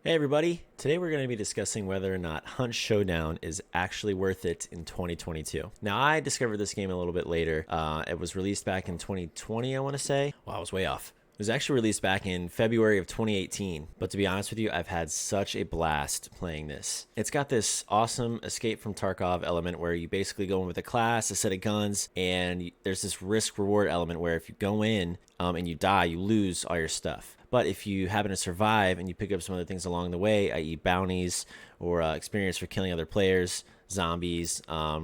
Hey everybody, today we're going to be discussing whether or not Hunt Showdown is actually worth it in 2022. Now I discovered this game a little bit later. It was released back in 2020, I want to say. Wow, I was way off. It was actually released back in February of 2018, but to be honest with you, I've had such a blast playing this. It's got this awesome escape from Tarkov element where you basically go in with a class, a set of guns, and there's this risk reward element where if you go in and you die, you lose all your stuff. But if you happen to survive and you pick up some other things along the way, i.e. bounties or experience for killing other players, zombies,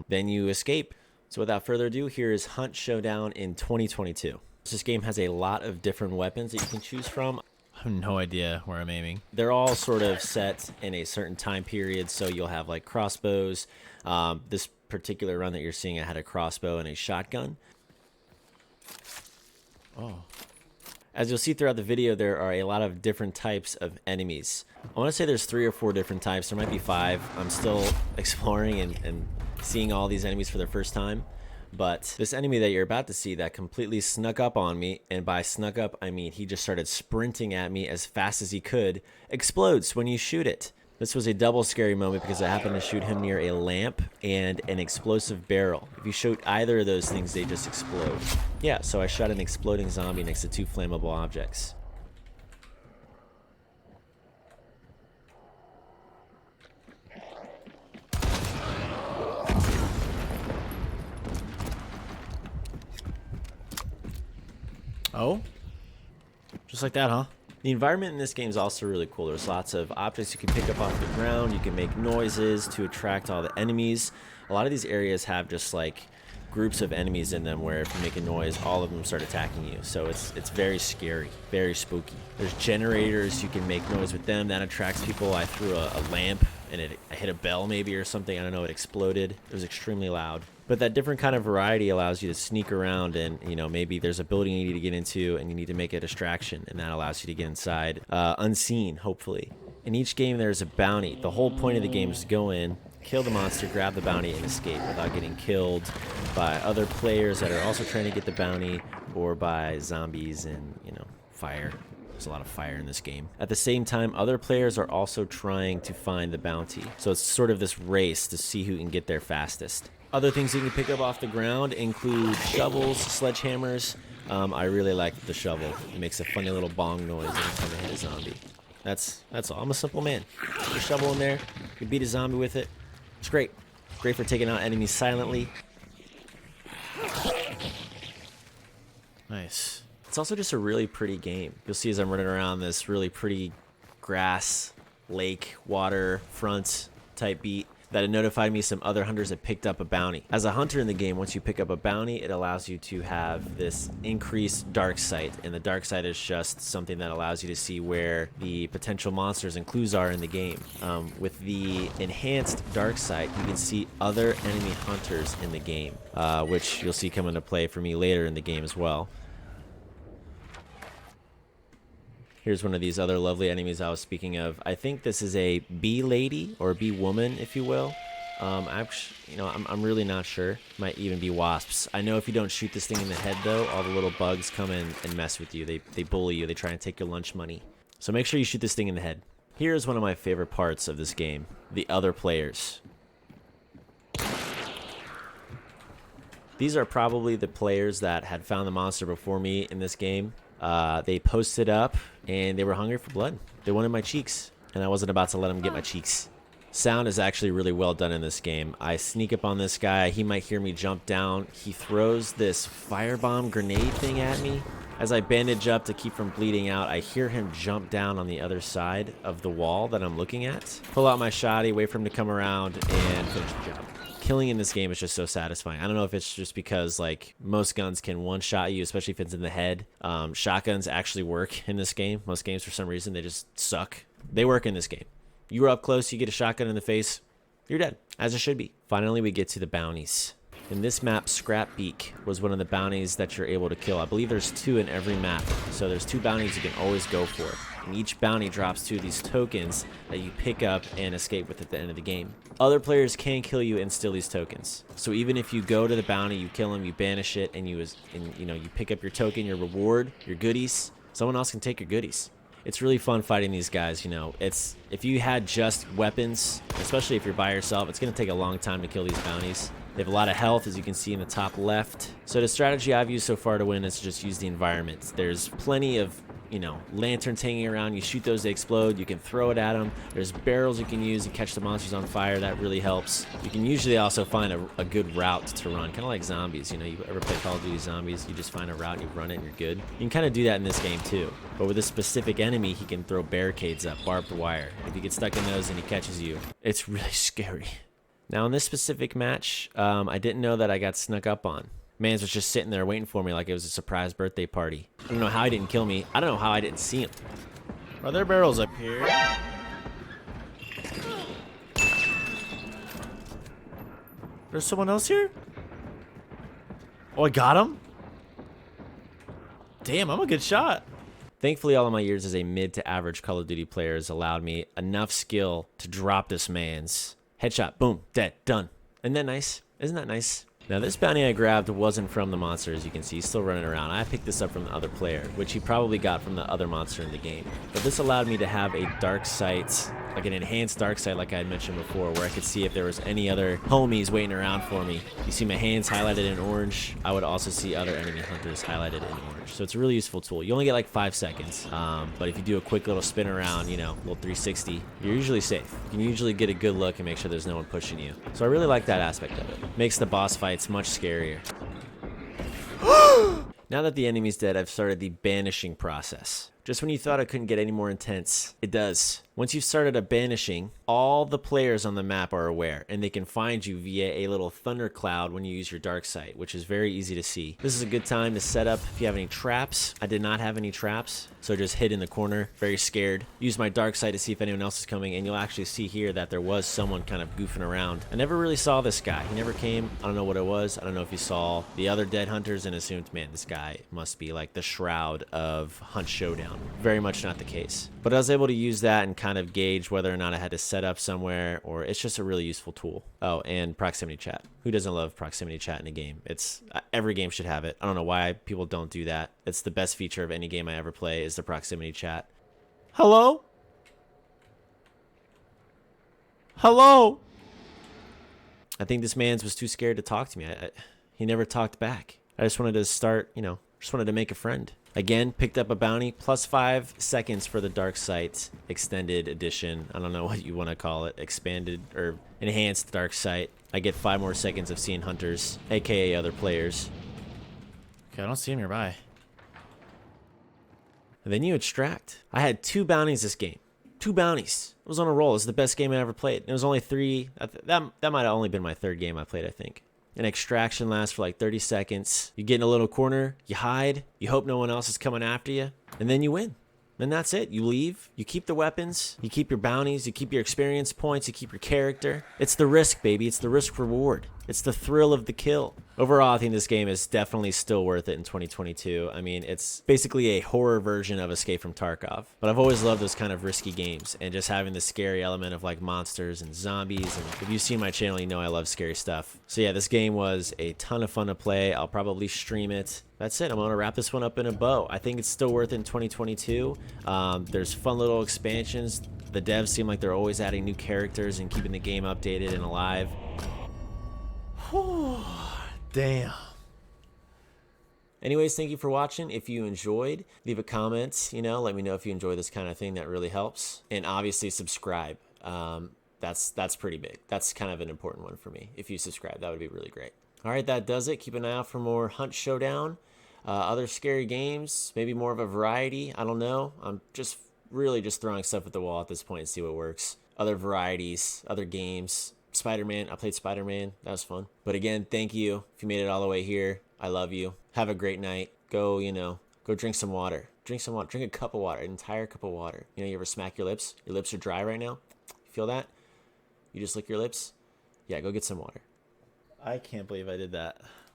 then you escape. So without further ado, here is Hunt Showdown in 2022. This game has a lot of different weapons that you can choose from. I have no idea where I'm aiming. They're all sort of set in a certain time period, so you'll have like crossbows. This particular run that you're seeing, I had a crossbow and a shotgun. Oh. As you'll see throughout the video, there are a lot of different types of enemies. I want to say there's 3 or 4 different types. There might be 5. I'm still exploring and seeing all these enemies for the first time. But this enemy that you're about to see that completely snuck up on me, and by snuck up, I mean he just started sprinting at me as fast as he could, explodes when you shoot it. This was a double scary moment because I happened to shoot him near a lamp and an explosive barrel. If you shoot either of those things, they just explode. Yeah, so I shot an exploding zombie next to 2 flammable objects. Oh? Just like that, huh? The environment in this game is also really cool. There's lots of objects you can pick up off the ground. You can make noises to attract all the enemies. A lot of these areas have just like groups of enemies in them where if you make a noise, all of them start attacking you. So it's very scary, very spooky. There's generators. You can make noise with them. That attracts people. I threw a lamp and I hit a bell maybe or something. I don't know. It exploded. It was extremely loud. But that different kind of variety allows you to sneak around and, you know, maybe there's a building you need to get into and you need to make a distraction, and that allows you to get inside unseen, hopefully. In each game, there's a bounty. The whole point of the game is to go in, kill the monster, grab the bounty, and escape without getting killed by other players that are also trying to get the bounty or by zombies and, you know, fire. There's a lot of fire in this game. At the same time, other players are also trying to find the bounty. So it's sort of this race to see who can get there fastest. Other things you can pick up off the ground include shovels, sledgehammers. I really like the shovel. It makes a funny little bong noise every time I hit a zombie. That's all. I'm a simple man. Put a shovel in there. You can beat a zombie with it. It's great. Great for taking out enemies silently. Nice. It's also just a really pretty game. You'll see as I'm running around this really pretty grass, lake, water, front type beat that it notified me some other hunters had picked up a bounty. As a hunter in the game, once you pick up a bounty, it allows you to have this increased dark sight, and the dark sight is just something that allows you to see where the potential monsters and clues are in the game. With the enhanced dark sight, you can see other enemy hunters in the game, which you'll see come into play for me later in the game as well. Here's one of these other lovely enemies I was speaking of. I think this is a bee lady or bee woman, if you will. I'm really not sure. Might even be wasps. I know if you don't shoot this thing in the head, though, all the little bugs come in and mess with you. They bully you. They try and take your lunch money. So make sure you shoot this thing in the head. Here's one of my favorite parts of this game: the other players. These are probably the players that had found the monster before me in this game. They posted up and they were hungry for blood. They wanted my cheeks, and I wasn't about to let them get my cheeks. Sound is actually really well done in this game. I sneak up on this guy. He might hear me jump down. He throws this firebomb grenade thing at me. As I bandage up to keep from bleeding out, I hear him jump down on the other side of the wall that I'm looking at. Pull out my shotty, wait for him to come around, and finish the job. Killing in this game is just so satisfying. I don't know if it's just because like most guns can one-shot you, especially if it's in the head. Shotguns actually work in this game. Most games, for some reason, they just suck. They work in this game. You are up close, you get a shotgun in the face, you're dead, as it should be. Finally, we get to the bounties. In this map, Scrap Beak was one of the bounties that you're able to kill. I believe there's 2 in every map, so there's 2 bounties you can always go for. And each bounty drops 2 of these tokens that you pick up and escape with at the end of the game. Other players can kill you and steal these tokens. So even if you go to the bounty, you kill him, you banish it, and you pick up your token, your reward, your goodies, someone else can take your goodies. It's really fun fighting these guys, you know. If you had just weapons, especially if you're by yourself, it's going to take a long time to kill these bounties. They have a lot of health, as you can see in the top left. So the strategy I've used so far to win is to just use the environment. There's plenty of, you know, lanterns hanging around. You shoot those, they explode. You can throw it at them. There's barrels you can use to catch the monsters on fire. That really helps. You can usually also find a good route to run, kind of like zombies. You know, you ever play Call of Duty Zombies? You just find a route, you run it, and you're good. You can kind of do that in this game too. But with this specific enemy, he can throw barricades up, barbed wire. If you get stuck in those and he catches you, it's really scary. Now in this specific match, I didn't know that I got snuck up on. Mans was just sitting there waiting for me like it was a surprise birthday party. I don't know how he didn't kill me. I don't know how I didn't see him. Are there barrels up here? There's someone else here? Oh, I got him? Damn, I'm a good shot. Thankfully, all of my years as a mid to average Call of Duty player has allowed me enough skill to drop this man's headshot. Boom, dead, done. Isn't that nice? Isn't that nice? Now this bounty I grabbed wasn't from the monster, as you can see. He's still running around. I picked this up from the other player, which he probably got from the other monster in the game. But this allowed me to have a dark sight, like an enhanced dark sight like I had mentioned before, where I could see if there was any other homies waiting around for me. You see my hands highlighted in orange. I would also see other enemy hunters highlighted in orange. So it's a really useful tool. You only get like 5 seconds, but if you do a quick little spin around, you know, little 360, you're usually safe. You can usually get a good look and make sure there's no one pushing you. So I really like that aspect of it. Makes the boss fights much scarier. Now that the enemy's dead, I've started the banishing process. Just when you thought it couldn't get any more intense, it does. Once you've started a banishing, all the players on the map are aware, and they can find you via a little thundercloud when you use your dark sight, which is very easy to see. This is a good time to set up if you have any traps. I did not have any traps, so just hid in the corner, very scared. Use my dark sight to see if anyone else is coming, and you'll actually see here that there was someone kind of goofing around. I never really saw this guy. He never came. I don't know what it was. I don't know if he saw the other dead hunters and assumed, man, this guy must be like the shroud of Hunt Showdown. Very much not the case. But I was able to use that and kind of gauge whether or not I had to set up somewhere, or it's just a really useful tool. Oh, and proximity chat. Who doesn't love proximity chat in a game? It's every game should have it. I don't know why people don't do that. It's the best feature of any game I ever play is the proximity chat. Hello? Hello? I think this man's was too scared to talk to me. He never talked back. I just wanted to start, you know, just wanted to make a friend. Again, picked up a bounty, plus 5 seconds for the Dark Sight Extended Edition. I don't know what you want to call it, expanded or enhanced Dark Sight. I get 5 more seconds of seeing hunters, aka other players. Okay, I don't see him nearby. And then you extract. I had 2 bounties this game. 2 bounties. I was on a roll. It was the best game I ever played. It was only 3. That might have only been my 3rd game I played, I think. An extraction lasts for like 30 seconds. You get in a little corner, you hide, you hope no one else is coming after you, and then you win. And that's it. You leave, you keep the weapons, you keep your bounties, you keep your experience points, you keep your character. It's the risk, baby. It's the risk reward. It's the thrill of the kill. Overall, I think this game is definitely still worth it in 2022. I mean, it's basically a horror version of Escape from Tarkov. But I've always loved those kind of risky games and just having the scary element of like monsters and zombies. And if you've seen my channel, you know I love scary stuff. So yeah, this game was a ton of fun to play. I'll probably stream it. That's it. I'm going to wrap this one up in a bow. I think it's still worth it in 2022. There's fun little expansions. The devs seem like they're always adding new characters and keeping the game updated and alive. Damn. Anyways, thank you for watching. If you enjoyed, leave a comment, you know, let me know if you enjoy this kind of thing. That really helps. And obviously subscribe. That's pretty big. That's kind of an important one for me. If you subscribe, that would be really great. All right, that does it. Keep an eye out for more Hunt Showdown, other scary games, maybe more of a variety. I don't know. I'm just really just throwing stuff at the wall at this point and see what works. Other varieties, other games. Spider-Man. I played Spider-Man. That was fun. But again, thank you. If you made it all the way here, I love you. Have a great night. Go, you know, go drink some water. Drink some water. Drink a cup of water, an entire cup of water. You know, you ever smack your lips? Your lips are dry right now. You feel that? You just lick your lips? Yeah, go get some water. I can't believe I did that.